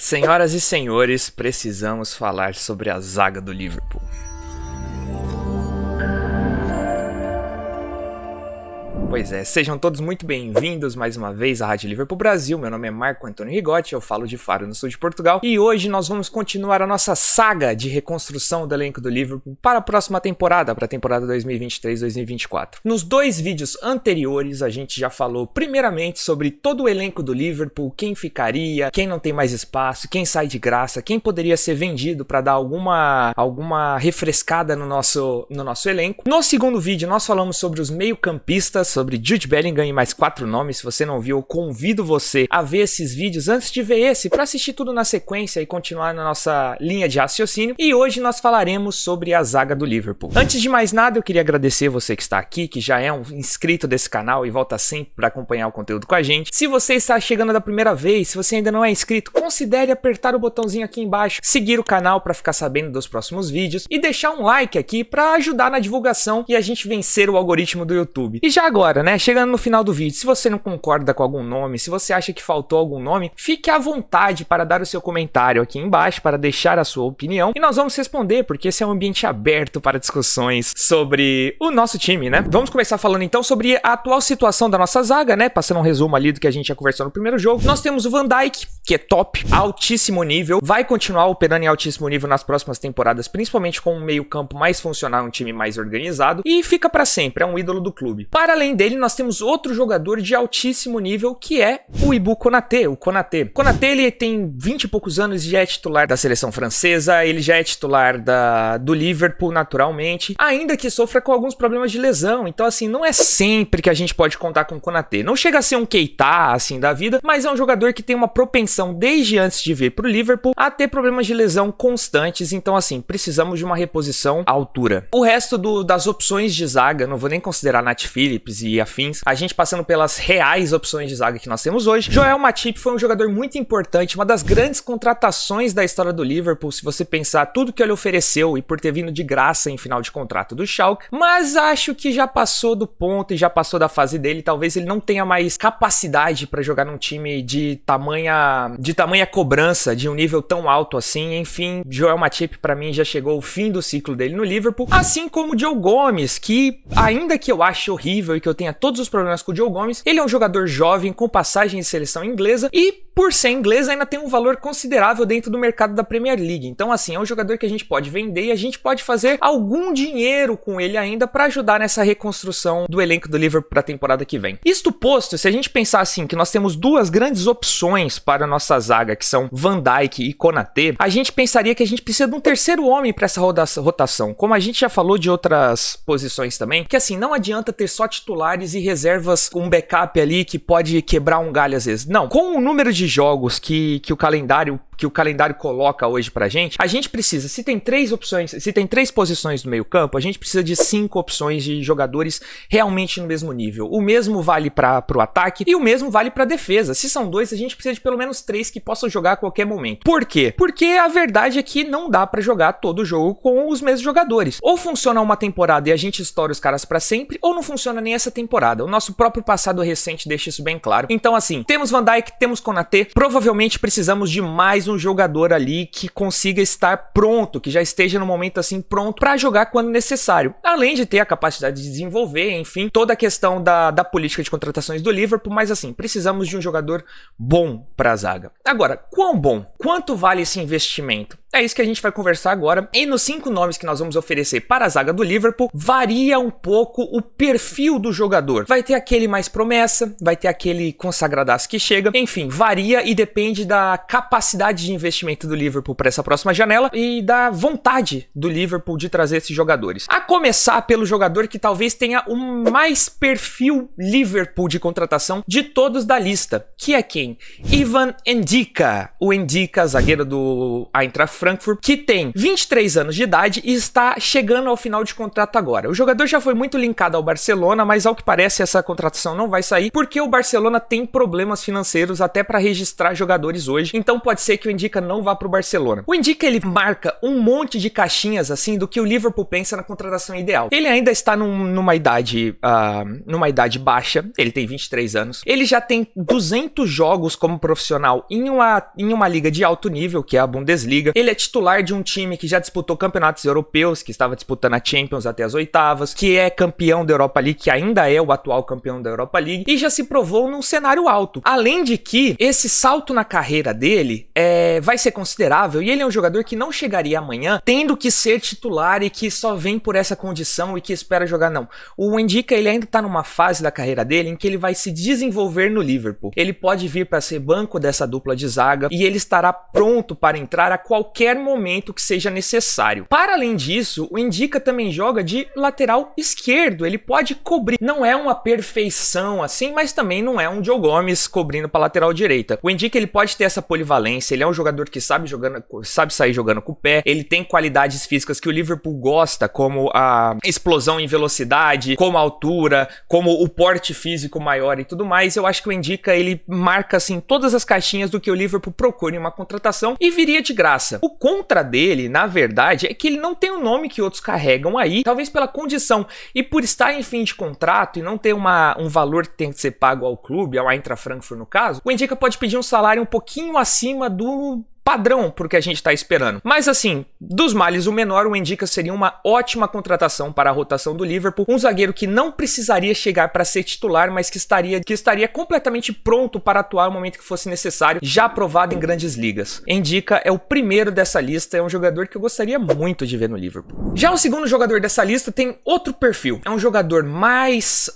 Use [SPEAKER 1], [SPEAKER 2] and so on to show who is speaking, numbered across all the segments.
[SPEAKER 1] Senhoras e senhores, precisamos falar sobre a zaga do Liverpool. Pois é, sejam todos muito bem-vindos mais uma vez à Rádio Liverpool Brasil. Meu nome é Marco Antônio Rigotti, eu falo de Faro, no sul de Portugal. E hoje nós vamos continuar a nossa saga de reconstrução do elenco do Liverpool para a próxima temporada, para a temporada 2023-2024. Nos dois vídeos anteriores a gente já falou primeiramente sobre todo o elenco do Liverpool, quem ficaria, quem não tem mais espaço, quem sai de graça, quem poderia ser vendido para dar alguma refrescada no nosso elenco. No segundo vídeo nós falamos sobre os meio-campistas, sobre Jude Bellingham e mais 4 nomes. Se você não viu, eu convido você a ver esses vídeos antes de ver esse, para assistir tudo na sequência e continuar na nossa linha de raciocínio. E hoje nós falaremos sobre a zaga do Liverpool. Antes de mais nada, eu queria agradecer você que está aqui, que já é um inscrito desse canal e volta sempre para acompanhar o conteúdo com a gente. Se você está chegando da primeira vez, se você ainda não é inscrito, considere apertar o botãozinho aqui embaixo, seguir o canal para ficar sabendo dos próximos vídeos e deixar um like aqui para ajudar na divulgação e a gente vencer o algoritmo do YouTube. E já agora, né, chegando no final do vídeo, se você não concorda com algum nome, se você acha que faltou algum nome, fique à vontade para dar o seu comentário aqui embaixo, para deixar a sua opinião, e nós vamos responder, porque esse é um ambiente aberto para discussões sobre o nosso time, né? Vamos começar falando então sobre a atual situação da nossa zaga, né, passando um resumo ali do que a gente já conversou no primeiro jogo. Nós temos o Van Dijk, que é top, altíssimo nível, vai continuar operando em altíssimo nível nas próximas temporadas, principalmente com um meio campo mais funcional, um time mais organizado, e fica para sempre, é um ídolo do clube. Para além dele, nós temos outro jogador de altíssimo nível, que é o Ibou Konaté, o Konaté. Konaté, ele tem 20 e poucos anos e já é titular da seleção francesa, ele já é titular do Liverpool naturalmente, ainda que sofra com alguns problemas de lesão. Então assim, não é sempre que a gente pode contar com o Konaté. Não chega a ser um Keita assim da vida, mas é um jogador que tem uma propensão desde antes de vir pro Liverpool a ter problemas de lesão constantes. Então assim, precisamos de uma reposição à altura. O resto das opções de zaga, não vou nem considerar Nat Phillips e afins, a gente passando pelas reais opções de zaga que nós temos hoje. Joel Matip foi um jogador muito importante, uma das grandes contratações da história do Liverpool, se você pensar tudo que ele ofereceu e por ter vindo de graça em final de contrato do Schalke, mas acho que já passou do ponto e já passou da fase dele. Talvez ele não tenha mais capacidade para jogar num time de tamanha cobrança, de um nível tão alto assim. Enfim, Joel Matip para mim já chegou ao fim do ciclo dele no Liverpool, assim como o Joe Gomes, que ainda que eu ache horrível e que eu tenha todos os problemas com o Joe Gomes, ele é um jogador jovem com passagem de seleção inglesa e, por ser inglês, ainda tem um valor considerável dentro do mercado da Premier League. Então assim, é um jogador que a gente pode vender e a gente pode fazer algum dinheiro com ele ainda para ajudar nessa reconstrução do elenco do Liverpool para a temporada que vem. Isto posto, se a gente pensar assim, que nós temos duas grandes opções para a nossa zaga, que são Van Dijk e Konaté, a gente pensaria que a gente precisa de um terceiro homem para essa rotação. Como a gente já falou de outras posições também, que assim, não adianta ter só titulares e reservas com um backup ali que pode quebrar um galho às vezes. Não, com o número de jogos que o calendário coloca hoje pra gente, a gente precisa, se tem 3 posições no meio campo, a gente precisa de 5 opções de jogadores realmente no mesmo nível. O mesmo vale pro ataque e o mesmo vale pra defesa. Se são 2, a gente precisa de pelo menos 3 que possam jogar a qualquer momento. Por quê? Porque a verdade é que não dá pra jogar todo o jogo com os mesmos jogadores. Ou funciona uma temporada e a gente estoura os caras pra sempre, ou não funciona nem essa temporada. O nosso próprio passado recente deixa isso bem claro. Então assim, temos Van Dijk, temos Konaté, provavelmente precisamos de mais um jogador ali que consiga estar pronto, que já esteja no momento assim pronto para jogar quando necessário, além de ter a capacidade de desenvolver, enfim, toda a questão da política de contratações do Liverpool. Mas assim, precisamos de um jogador bom para a zaga. Agora, quão bom? Quanto vale esse investimento? É isso que a gente vai conversar agora. E nos 5 nomes que nós vamos oferecer para a zaga do Liverpool, varia um pouco o perfil do jogador. Vai ter aquele mais promessa, vai ter aquele consagradaço que chega. Enfim, varia e depende da capacidade de investimento do Liverpool para essa próxima janela e da vontade do Liverpool de trazer esses jogadores. A começar pelo jogador que talvez tenha o mais perfil Liverpool de contratação de todos da lista, que é quem? Ivan Ndicka. O Ndicka, zagueiro do Eintracht Frankfurt, que tem 23 anos de idade e está chegando ao final de contrato agora. O jogador já foi muito linkado ao Barcelona, mas ao que parece essa contratação não vai sair, porque o Barcelona tem problemas financeiros até para registrar jogadores hoje, então pode ser que o Indica não vá pro Barcelona. O Indica, ele marca um monte de caixinhas assim do que o Liverpool pensa na contratação ideal. Ele ainda está numa idade baixa, ele tem 23 anos, ele já tem 200 jogos como profissional em uma liga de alto nível, que é a Bundesliga. Ele é titular de um time que já disputou campeonatos europeus, que estava disputando a Champions até as oitavas, que é campeão da Europa League, que ainda é o atual campeão da Europa League, e já se provou num cenário alto. Além de que esse salto na carreira dele vai ser considerável, e ele é um jogador que não chegaria amanhã tendo que ser titular e que só vem por essa condição e que espera jogar, não. O Indica, ele ainda tá numa fase da carreira dele em que ele vai se desenvolver no Liverpool. Ele pode vir para ser banco dessa dupla de zaga e ele estará pronto para entrar a qualquer momento que seja necessário. Para além disso, o Indica também joga de lateral esquerdo, ele pode cobrir. Não é uma perfeição assim, mas também não é um Joe Gomes cobrindo para lateral direita. O Indica, ele pode ter essa polivalência, ele é um jogador que sabe sair jogando com o pé, ele tem qualidades físicas que o Liverpool gosta, como a explosão em velocidade, como a altura, como o porte físico maior e tudo mais. Eu acho que o Indica, ele marca assim todas as caixinhas do que o Liverpool procura em uma contratação e viria de graça. O contra dele, na verdade, é que ele não tem o nome que outros carregam aí, talvez pela condição e por estar em fim de contrato e não ter um valor que tem que ser pago ao clube, ao Eintracht Frankfurt no caso, o Indica pode pedir um salário um pouquinho acima do padrão porque a gente tá esperando. Mas assim, dos males o menor, o Indica seria uma ótima contratação para a rotação do Liverpool, um zagueiro que não precisaria chegar para ser titular, mas que estaria completamente pronto para atuar no momento que fosse necessário, já aprovado em grandes ligas. Indica é o primeiro dessa lista, é um jogador que eu gostaria muito de ver no Liverpool. Já o segundo jogador dessa lista tem outro perfil, é um jogador mais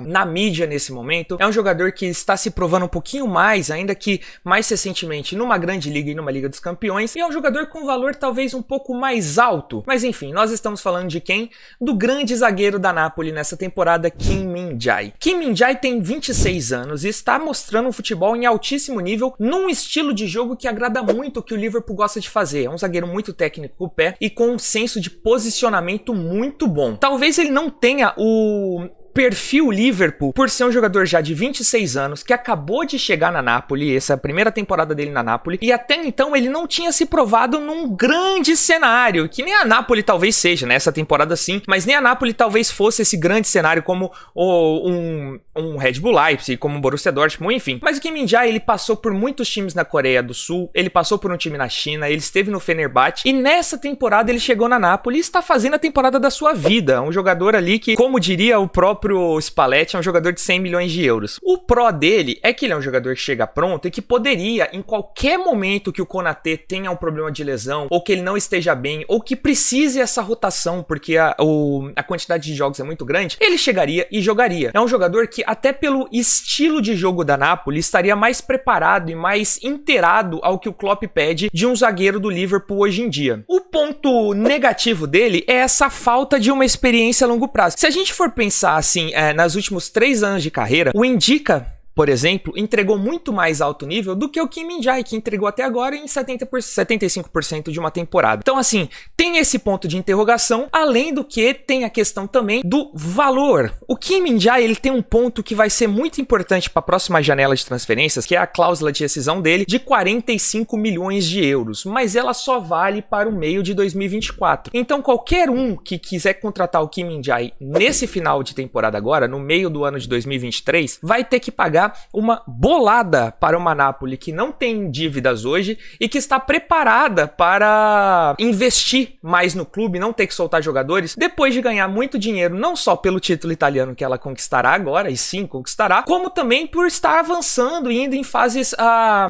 [SPEAKER 1] na mídia nesse momento, é um jogador que está se provando um pouquinho mais, ainda que mais recentemente numa grande liga e numa Liga dos Campeões, e é um jogador com valor talvez um pouco mais alto, mas enfim, nós estamos falando de quem? Do grande zagueiro da Napoli nessa temporada, Kim Min-jae. Kim Min-jae tem 26 anos e está mostrando um futebol em altíssimo nível, num estilo de jogo que agrada muito o que o Liverpool gosta de fazer. É um zagueiro muito técnico com o pé e com um senso de posicionamento muito bom. Talvez ele não tenha o perfil Liverpool, por ser um jogador já de 26 anos, que acabou de chegar na Napoli, essa é a primeira temporada dele na Napoli, e até então ele não tinha se provado num grande cenário, que nem a Napoli talvez seja, né, essa temporada sim, mas nem a Napoli talvez fosse esse grande cenário como um Red Bull Leipzig, como um Borussia Dortmund, enfim. Mas o Kim Min-jae, ele passou por muitos times na Coreia do Sul, ele passou por um time na China, ele esteve no Fenerbahçe, e nessa temporada ele chegou na Napoli e está fazendo a temporada da sua vida, um jogador ali que, como diria o próprio Spalletti, é um jogador de 100 milhões de euros. O pró dele é que ele é um jogador que chega pronto e que poderia, em qualquer momento que o Konaté tenha um problema de lesão, ou que ele não esteja bem, ou que precise essa rotação, porque a quantidade de jogos é muito grande, ele chegaria e jogaria. É um jogador que, até pelo estilo de jogo da Napoli, estaria mais preparado e mais inteirado ao que o Klopp pede de um zagueiro do Liverpool hoje em dia. O ponto negativo dele é essa falta de uma experiência a longo prazo. Se a gente for pensar assim, nos últimos 3 anos de carreira, o Indica, por exemplo, entregou muito mais alto nível do que o Kim Min-jae, que entregou até agora em 75% de uma temporada. Então, assim, tem esse ponto de interrogação, além do que tem a questão também do valor. O Kim Min-jae, ele tem um ponto que vai ser muito importante para a próxima janela de transferências, que é a cláusula de rescisão dele, de 45 milhões de euros, mas ela só vale para o meio de 2024. Então, qualquer um que quiser contratar o Kim Min-jae nesse final de temporada agora, no meio do ano de 2023, vai ter que pagar uma bolada para uma Napoli que não tem dívidas hoje e que está preparada para investir mais no clube, não ter que soltar jogadores, depois de ganhar muito dinheiro, não só pelo título italiano que ela conquistará agora, e sim conquistará, como também por estar avançando e indo em fases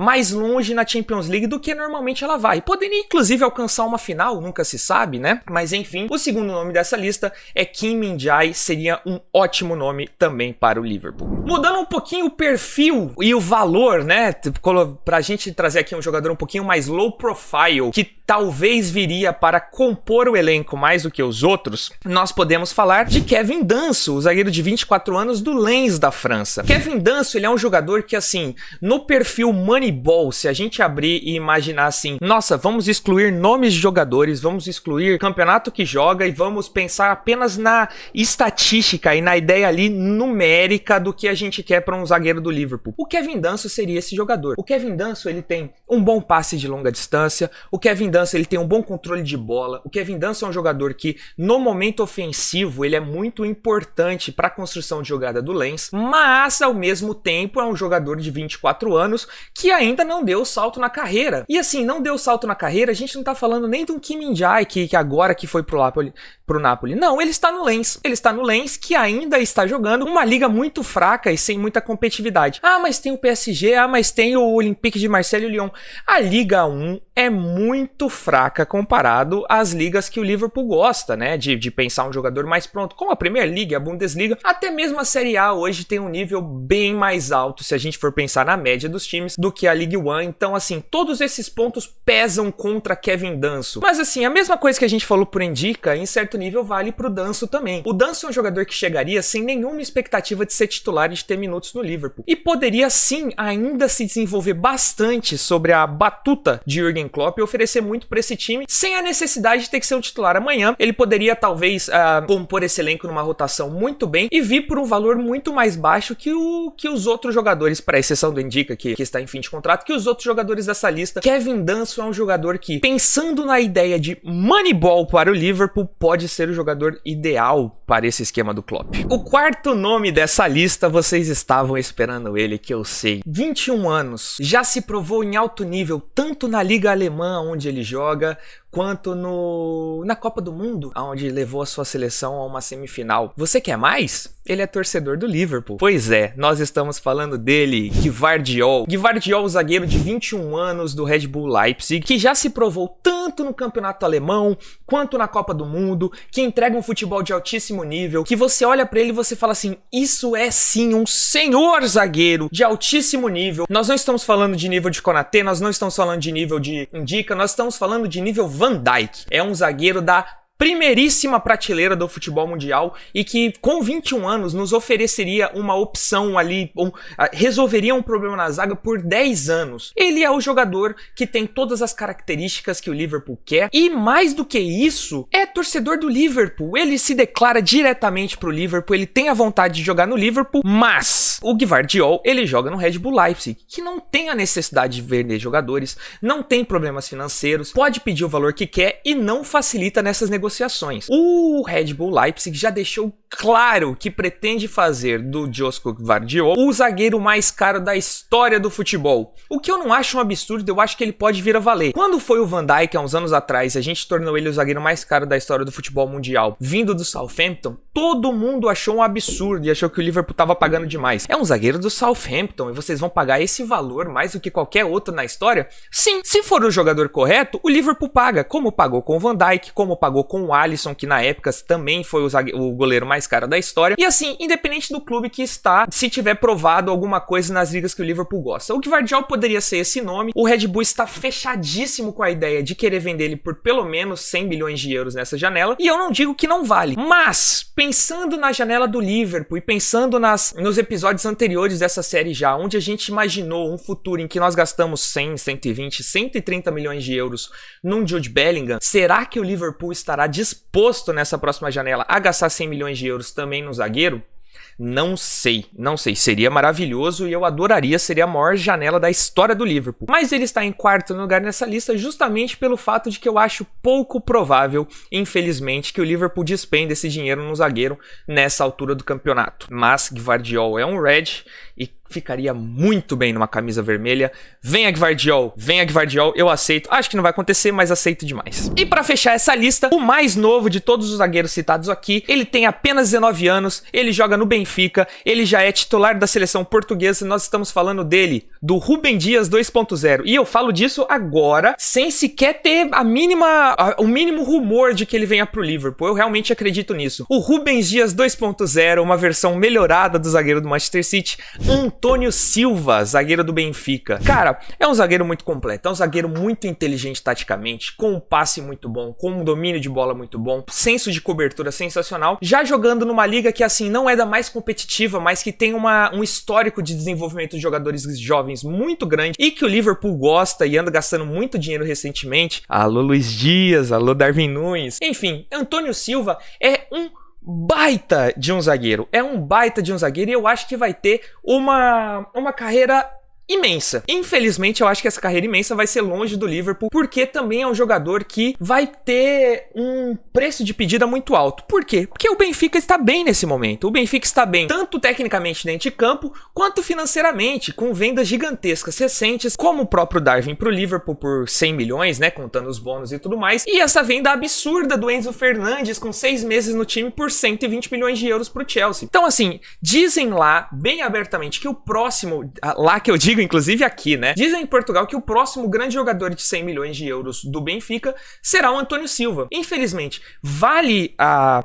[SPEAKER 1] mais longe na Champions League do que normalmente ela vai. Poderia inclusive alcançar uma final, nunca se sabe, né? Mas enfim, o segundo nome dessa lista é Kim Min-jae, seria um ótimo nome também para o Liverpool. Mudando um pouquinho o perfil e o valor, né, pra gente trazer aqui um jogador um pouquinho mais low profile, que talvez viria para compor o elenco mais do que os outros, nós podemos falar de Kevin Danso, o zagueiro de 24 anos do Lens da França. Kevin Danso, ele é um jogador que, assim, no perfil Moneyball, se a gente abrir e imaginar assim, nossa, vamos excluir nomes de jogadores, vamos excluir campeonato que joga e vamos pensar apenas na estatística e na ideia ali numérica do que a gente quer para um zagueiro do Liverpool. O Kevin Danso seria esse jogador. O Kevin Danso, ele tem um bom passe de longa distância, o Kevin Danso, ele tem um bom controle de bola, o Kevin Danso é um jogador que, no momento ofensivo, ele é muito importante para a construção de jogada do Lens, mas, ao mesmo tempo, é um jogador de 24 anos que ainda não deu o salto na carreira. E assim, não deu o salto na carreira, a gente não tá falando nem de um Kim Min-jae, que agora que foi pro Napoli. Não, ele está no Lens. Ele está no Lens, que ainda está jogando uma liga muito fraca e sem muita competitividade. Ah, mas tem o PSG, mas tem o Olympique de Marseille e o Lyon. A Liga 1 é muito fraca comparado às ligas que o Liverpool gosta, né? De pensar um jogador mais pronto, como a Premier League, a Bundesliga, até mesmo a Série A hoje tem um nível bem mais alto, se a gente for pensar na média dos times, do que a Ligue 1. Então, assim, todos esses pontos pesam contra Kevin Danso. Mas, assim, a mesma coisa que a gente falou por Indica, em certo nível vale pro Danso também. O Danso é um jogador que chegaria sem nenhuma expectativa de ser titular e de ter minutos no Liverpool. E poderia, sim, ainda se desenvolver bastante sobre a batuta de Jürgen Klopp e oferecer muito para esse time, sem a necessidade de ter que ser um titular amanhã. Ele poderia, talvez, compor esse elenco numa rotação muito bem e vir por um valor muito mais baixo que os outros jogadores, para exceção do Indica, que está em fim de contrato, que os outros jogadores dessa lista. Kevin Danso é um jogador que, pensando na ideia de Moneyball para o Liverpool, pode ser o jogador ideal para esse esquema do Klopp. O quarto nome dessa lista, vocês estavam esperando ele, que eu sei. 21 anos, já se provou em alto nível, tanto na Liga Alemã, onde ele joga, quanto na Copa do Mundo, onde levou a sua seleção a uma semifinal. Você quer mais? Ele é torcedor do Liverpool. Pois é, nós estamos falando dele, Gvardiol. Gvardiol, zagueiro de 21 anos do Red Bull Leipzig, que já se provou tanto no campeonato alemão, quanto na Copa do Mundo, que entrega um futebol de altíssimo nível, que você olha pra ele e você fala assim, isso é sim um senhor zagueiro de altíssimo nível. Nós não estamos falando de nível de Konaté, nós não estamos falando de nível de Indica, nós estamos falando de nível Van Dijk. É um zagueiro da primeiríssima prateleira do futebol mundial e que com 21 anos nos ofereceria uma opção ali, resolveria um problema na zaga por 10 anos. Ele é o jogador que tem todas as características que o Liverpool quer e, mais do que isso, é torcedor do Liverpool. Ele se declara diretamente pro Liverpool, ele tem a vontade de jogar no Liverpool, mas o Gvardiol, ele joga no Red Bull Leipzig, que não tem a necessidade de vender jogadores, não tem problemas financeiros, pode pedir o valor que quer e não facilita nessas negociações. O Red Bull Leipzig já deixou claro que pretende fazer do Josko Gvardiol o zagueiro mais caro da história do futebol. O que eu não acho um absurdo, eu acho que ele pode vir a valer. Quando foi o Van Dijk, há uns anos atrás, a gente tornou ele o zagueiro mais caro da história do futebol mundial, vindo do Southampton, todo mundo achou um absurdo e achou que o Liverpool estava pagando demais. É um zagueiro do Southampton e vocês vão pagar esse valor mais do que qualquer outro na história? Sim, se for o jogador correto, o Liverpool paga, como pagou com o Van Dijk, como pagou com o Alisson, que na época também foi o goleiro mais caro da história. E assim, independente do clube que está, se tiver provado alguma coisa nas ligas que o Liverpool gosta. O Gvardiol poderia ser esse nome. O Red Bull está fechadíssimo com a ideia de querer vender ele por pelo menos 100 milhões de euros nessa janela. E eu não digo que não vale. Mas, pensando na janela do Liverpool e pensando nos episódios anteriores dessa série já, onde a gente imaginou um futuro em que nós gastamos 100, 120, 130 milhões de euros num Jude Bellingham, será que o Liverpool estará disposto nessa próxima janela a gastar 100 milhões de euros também no zagueiro? Não sei, seria maravilhoso e eu adoraria, seria a maior janela da história do Liverpool. Mas ele está em quarto lugar nessa lista justamente pelo fato de que eu acho pouco provável, infelizmente, que o Liverpool despenda esse dinheiro no zagueiro nessa altura do campeonato. Mas Gvardiol é um Red e ficaria muito bem numa camisa vermelha. Venha Gvardiol, eu aceito. Acho que não vai acontecer, mas aceito demais. E para fechar essa lista, o mais novo de todos os zagueiros citados aqui, ele tem apenas 19 anos, ele joga no Benfica, ele já é titular da seleção portuguesa, nós estamos falando dele, do Rúben Dias 2.0. E eu falo disso agora, sem sequer ter o mínimo rumor de que ele venha pro Liverpool. Eu realmente acredito nisso. O Rúben Dias 2.0, uma versão melhorada do zagueiro do Manchester City, um Antônio Silva, zagueiro do Benfica. Cara, é um zagueiro muito completo, é um zagueiro muito inteligente taticamente, com um passe muito bom, com um domínio de bola muito bom, senso de cobertura sensacional, já jogando numa liga que assim não é da mais competitiva, mas que tem um histórico de desenvolvimento de jogadores jovens muito grande e que o Liverpool gosta e anda gastando muito dinheiro recentemente. Alô Luiz Dias, alô Darwin Núñez. Enfim, Antônio Silva é um baita de um zagueiro, e eu acho que vai ter uma carreira imensa. Infelizmente, eu acho que essa carreira imensa vai ser longe do Liverpool, porque também é um jogador que vai ter um preço de pedida muito alto. Por quê? Porque o Benfica está bem nesse momento. O Benfica está bem tanto tecnicamente dentro de campo, quanto financeiramente, com vendas gigantescas recentes, como o próprio Darwin para o Liverpool por 100 milhões, né, contando os bônus e tudo mais, e essa venda absurda do Enzo Fernandes com 6 meses no time por 120 milhões de euros para o Chelsea. Então, assim, dizem lá, bem abertamente, que o próximo, lá que eu digo, inclusive aqui, né? Dizem em Portugal que o próximo grande jogador de 100 milhões de euros do Benfica será o Antônio Silva. Infelizmente, vale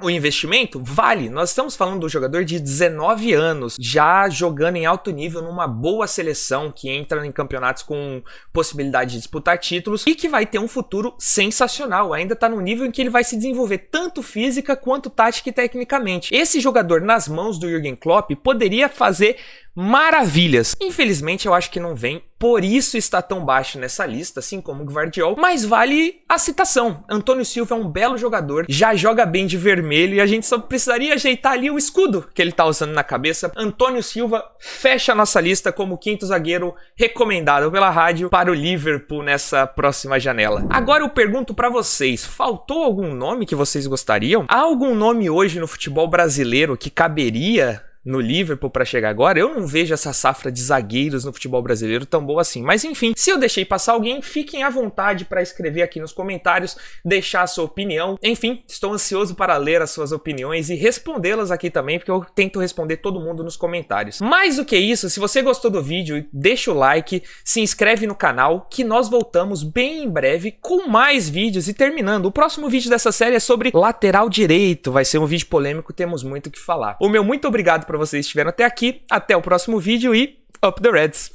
[SPEAKER 1] o investimento? Vale. Nós estamos falando do jogador de 19 anos, já jogando em alto nível numa boa seleção, que entra em campeonatos com possibilidade de disputar títulos e que vai ter um futuro sensacional. Ainda tá no nível em que ele vai se desenvolver tanto física quanto tática e tecnicamente. Esse jogador nas mãos do Jürgen Klopp poderia fazer maravilhas. Infelizmente, eu acho que não vem, por isso está tão baixo nessa lista, assim como o Gvardiol, mas vale a citação. Antônio Silva é um belo jogador, já joga bem de vermelho e a gente só precisaria ajeitar ali o escudo que ele tá usando na cabeça. Antônio Silva fecha a nossa lista como o quinto zagueiro recomendado pela rádio para o Liverpool nessa próxima janela. Agora eu pergunto para vocês, faltou algum nome que vocês gostariam? Há algum nome hoje no futebol brasileiro que caberia no Liverpool para chegar agora? Eu não vejo essa safra de zagueiros no futebol brasileiro tão boa assim. Mas enfim, se eu deixei passar alguém, fiquem à vontade para escrever aqui nos comentários, deixar a sua opinião. Enfim, estou ansioso para ler as suas opiniões e respondê-las aqui também, porque eu tento responder todo mundo nos comentários. Mais do que isso, se você gostou do vídeo, deixa o like, se inscreve no canal, que nós voltamos bem em breve com mais vídeos. E terminando, o próximo vídeo dessa série é sobre lateral direito. Vai ser um vídeo polêmico, temos muito o que falar. O meu muito obrigado para vocês que estiveram até aqui, até o próximo vídeo e Up the Reds!